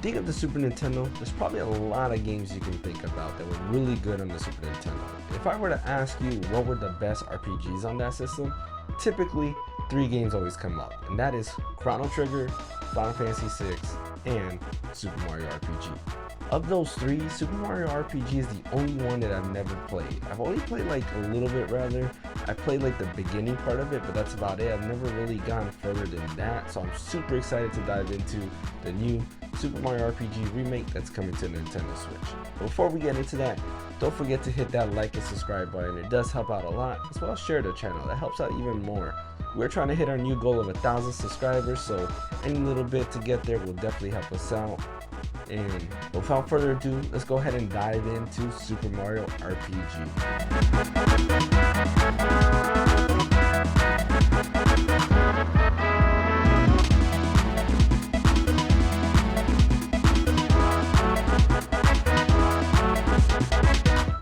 think of the Super Nintendo, there's probably a lot of games you can think about that were really good on the Super Nintendo. If I were to ask you what were the best RPGs on that system, typically 3 games always come up, and that is Chrono Trigger, Final Fantasy VI, and Super Mario RPG. Of those 3, Super Mario RPG is the only one that I've never played. I've only played like a little bit rather. I played like the beginning part of it, but that's about it. I've never really gone further than that, so I'm super excited to dive into the new Super Mario RPG remake that's coming to Nintendo Switch. But before we get into that, don't forget to hit that like and subscribe button. It does help out a lot, as well as share the channel. That helps out even more. We're trying to hit our new goal of 1,000 subscribers, so any little bit to get there will definitely help us out. And without further ado, let's go ahead and dive into Super Mario RPG.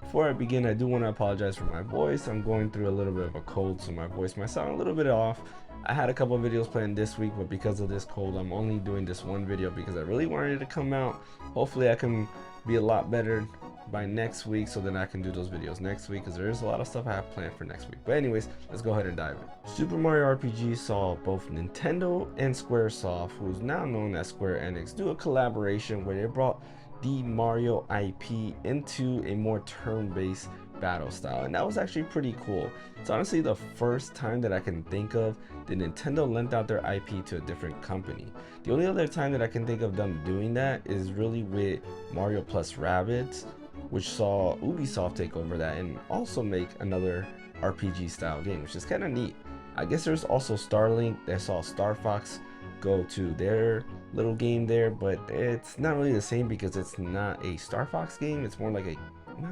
Before I begin, I do want to apologize for my voice. I'm going through a little bit of a cold, so my voice might sound a little bit off. I had a couple of videos planned this week, but because of this cold, I'm only doing this one video because I really wanted it to come out. Hopefully I can be a lot better by next week, so then I can do those videos next week, because there is a lot of stuff I have planned for next week. But anyways, let's go ahead and dive in. Super Mario RPG saw both Nintendo and Squaresoft, who's now known as Square Enix, do a collaboration where they brought the Mario IP into a more turn-based battle style, and that was actually pretty cool. It's honestly the first time that I can think of that Nintendo lent out their IP to a different company. The only other time that I can think of them doing that is really with Mario plus Rabbids, which saw Ubisoft take over that and also make another RPG style game, which is kind of neat. I guess there's also Starlink that saw Star Fox go to their little game there, but it's not really the same because it's not a Star Fox game. It's more like a,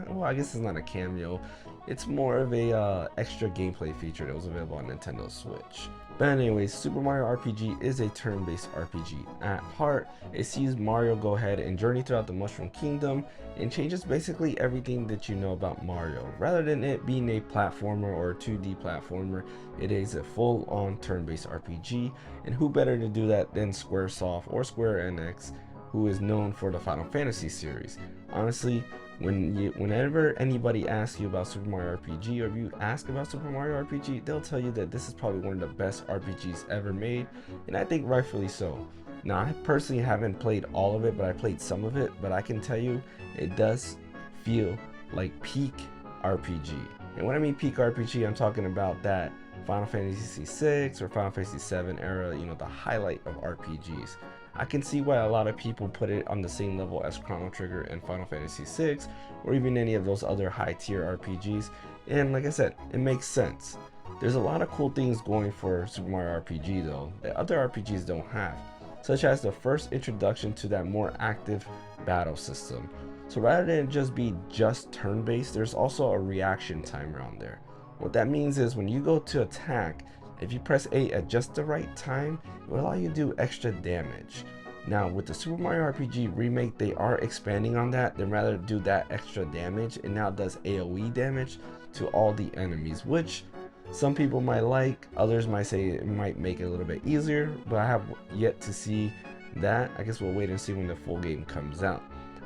well, I guess it's not a cameo. It's more of a extra gameplay feature that was available on Nintendo Switch. But anyways, Super Mario RPG is a turn-based RPG. At heart, it sees Mario go ahead and journey throughout the Mushroom Kingdom and changes basically everything that you know about Mario. Rather than it being a platformer or a 2D platformer, it is a full-on turn-based RPG, and who better to do that than Squaresoft or Square Enix, who is known for the Final Fantasy series. Honestly, whenever anybody asks you about Super Mario RPG, or if you ask about Super Mario RPG, they'll tell you that this is probably one of the best RPGs ever made, and I think rightfully so. Now, I personally haven't played all of it, but I played some of it, but I can tell you it does feel like peak RPG. And when I mean peak RPG, I'm talking about that Final Fantasy VI or Final Fantasy VII era, you know, the highlight of RPGs. I can see why a lot of people put it on the same level as Chrono Trigger and Final Fantasy VI, or even any of those other high tier RPGs, and like I said, it makes sense. There's a lot of cool things going for Super Mario RPG though, that other RPGs don't have, such as the first introduction to that more active battle system. So rather than just be just turn-based, there's also a reaction timer on there. What that means is when you go to attack, if you press A at just the right time, it will allow you to do extra damage. Now with the Super Mario RPG remake, they are expanding on that. They'd rather do that extra damage, and now it does AoE damage to all the enemies, which some people might like, others might say it might make it a little bit easier, but I have yet to see that. I guess we'll wait and see when the full game comes out.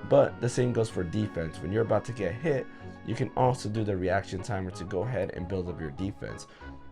But the same goes for defense. When you're about to get hit, you can also do the reaction timer to go ahead and build up your defense.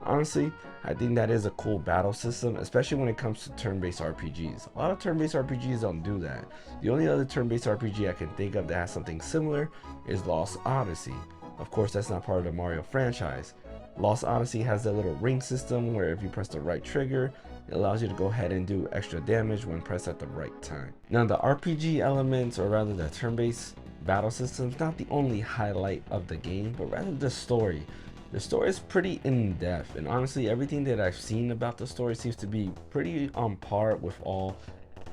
Honestly, I think that is a cool battle system, especially when it comes to turn-based RPGs. A lot of turn-based RPGs don't do that. The only other turn-based RPG I can think of that has something similar is Lost Odyssey. Of course, that's not part of the Mario franchise. Lost Odyssey has that little ring system where if you press the right trigger, it allows you to go ahead and do extra damage when pressed at the right time. Now the RPG elements, or rather the turn-based battle system, is not the only highlight of the game, but rather the story. The story is pretty in-depth, and honestly everything that I've seen about the story seems to be pretty on par with all,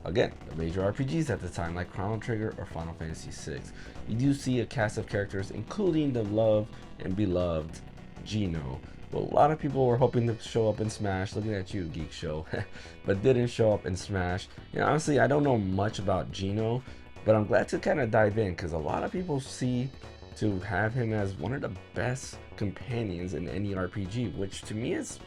again, the major RPGs at the time, like Chrono Trigger or Final Fantasy VI. You do see a cast of characters, including the loved and beloved Geno. Well, a lot of people were hoping to show up in Smash, looking at you, Geek Show, but didn't show up in Smash. And honestly, I don't know much about Geno, but I'm glad to kind of dive in, because a lot of people see to have him as one of the best companions in any RPG, which to me is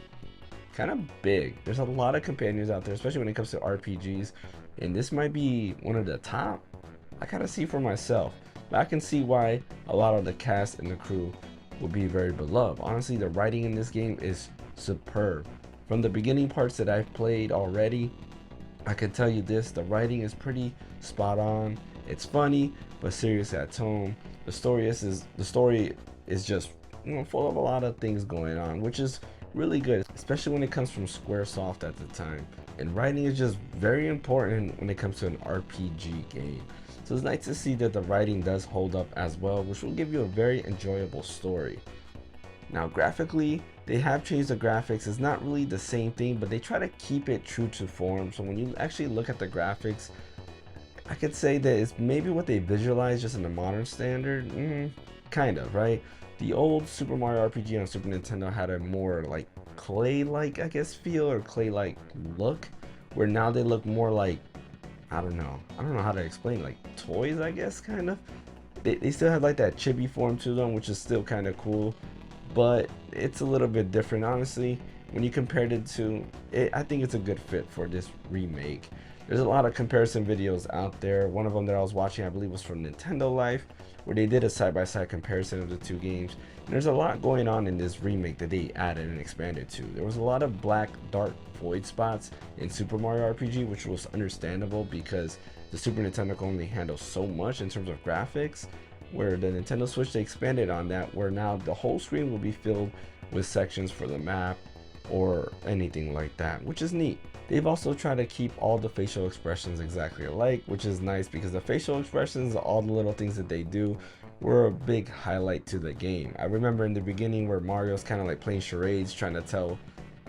kind of big. There's a lot of companions out there, especially when it comes to RPGs, and this might be one of the top. I kind of see for myself, but I can see why a lot of the cast and the crew will be very beloved. Honestly, the writing in this game is superb. From the beginning parts that I've played already, I can tell you this, the writing is pretty spot on. It's funny but serious at tone. The story is just, you know, full of a lot of things going on, which is really good, especially when it comes from Squaresoft at the time. And writing is just very important when it comes to an RPG game. So it's nice to see that the writing does hold up as well, which will give you a very enjoyable story. Now graphically, they have changed the graphics. It's not really the same thing, but they try to keep it true to form. So when you actually look at the graphics, I could say that it's maybe what they visualize just in the modern standard. Kind of, right? The old Super Mario RPG on Super Nintendo had a more like clay-like, I guess, feel, or clay-like look, where now they look more like, I don't know how to explain, like toys, I guess, kind of. They still have like that chibi form to them, which is still kind of cool, but it's a little bit different, honestly. When you compared it to it, I think it's a good fit for this remake. There's a lot of comparison videos out there. One of them that I was watching, I believe, was from Nintendo Life, where they did a side-by-side comparison of the two games. And there's a lot going on in this remake that they added and expanded to. There was a lot of black, dark void spots in Super Mario RPG, which was understandable because the Super Nintendo can only handle so much in terms of graphics, where the Nintendo Switch, they expanded on that, where now the whole screen will be filled with sections for the map or anything like that, which is neat. They've also tried to keep all the facial expressions exactly alike, which is nice because the facial expressions, all the little things that they do, were a big highlight to the game. I remember in the beginning where Mario's kind of like playing charades, trying to tell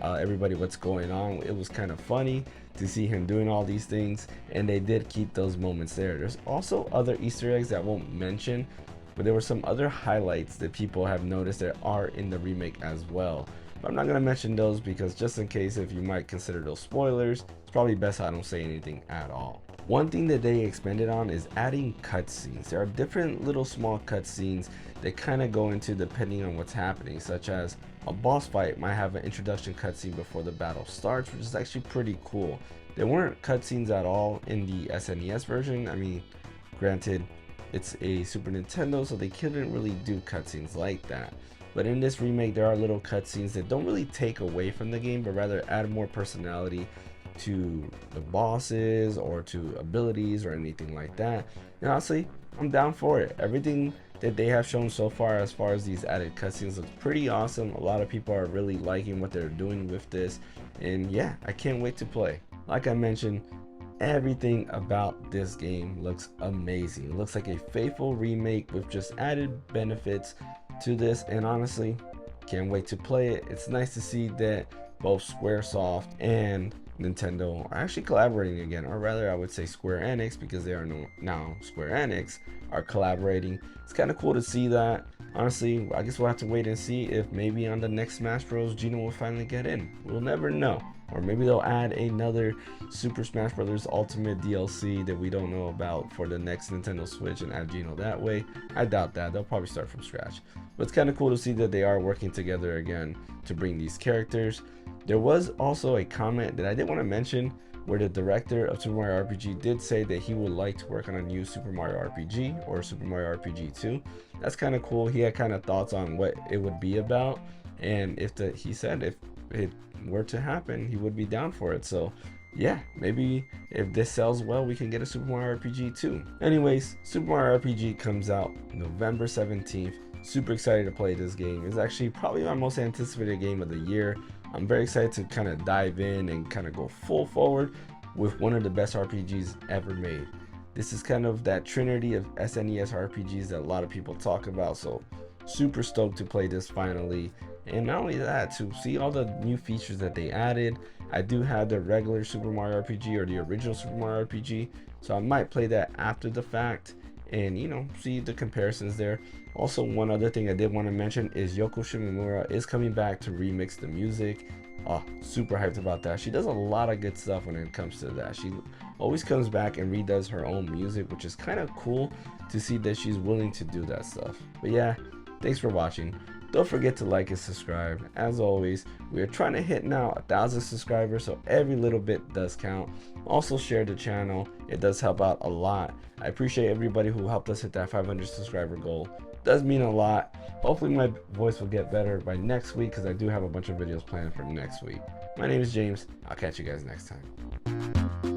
everybody what's going on. It was kind of funny to see him doing all these things, and they did keep those moments there. There's also other Easter eggs that I won't mention, but there were some other highlights that people have noticed that are in the remake as well. But I'm not going to mention those because just in case if you might consider those spoilers, it's probably best I don't say anything at all. One thing that they expanded on is adding cutscenes. There are different little small cutscenes that kind of go into depending on what's happening, such as a boss fight might have an introduction cutscene before the battle starts, which is actually pretty cool. There weren't cutscenes at all in the SNES version. I mean, granted, it's a Super Nintendo, so they couldn't really do cutscenes like that. But in this remake, there are little cutscenes that don't really take away from the game, but rather add more personality to the bosses or to abilities or anything like that. And honestly, I'm down for it. Everything that they have shown so far as these added cutscenes looks pretty awesome. A lot of people are really liking what they're doing with this, and yeah, I can't wait to play. Like I mentioned, everything about this game looks amazing. It looks like a faithful remake with just added benefits to this, and honestly, can't wait to play it. It's nice to see that both Squaresoft and Nintendo are actually collaborating again, or rather I would say Square Enix, because they are now Square Enix are collaborating. It's kind of cool to see that. Honestly, I guess we'll have to wait and see if maybe on the next Smash Bros. Geno will finally get in. We'll never know. Or maybe they'll add another Super Smash Bros. Ultimate DLC that we don't know about for the next Nintendo Switch and add Geno that way. I doubt that. They'll probably start from scratch. But it's kind of cool to see that they are working together again to bring these characters. There was also a comment that I did want to mention where the director of Super Mario RPG did say that he would like to work on a new Super Mario RPG or Super Mario RPG 2. That's kind of cool. He had kind of thoughts on what it would be about, and he said if it were to happen, he would be down for it. So yeah, maybe if this sells well, we can get a Super Mario RPG 2. Anyways, Super Mario RPG comes out November 17th. Super excited to play this game. It's actually probably my most anticipated game of the year. I'm very excited to kind of dive in and kind of go full forward with one of the best RPGs ever made. This is kind of that trinity of SNES RPGs that a lot of people talk about, so super stoked to play this finally. And not only that, to see all the new features that they added. I do have the regular Super Mario RPG or the original Super Mario RPG, so I might play that after the fact and, you know, see the comparisons there. Also, one other thing I did want to mention is Yoko Shimomura is coming back to remix the music. Oh, super hyped about that. She does a lot of good stuff when it comes to that. She always comes back and redoes her own music, which is kind of cool to see that she's willing to do that stuff. But yeah, thanks for watching. Don't forget to like and subscribe. As always, we are trying to hit now 1,000 subscribers, so every little bit does count. Also share the channel, it does help out a lot. I appreciate everybody who helped us hit that 500 subscriber goal. It does mean a lot. Hopefully my voice will get better by next week, because I do have a bunch of videos planned for next week. My name is James. I'll catch you guys next time.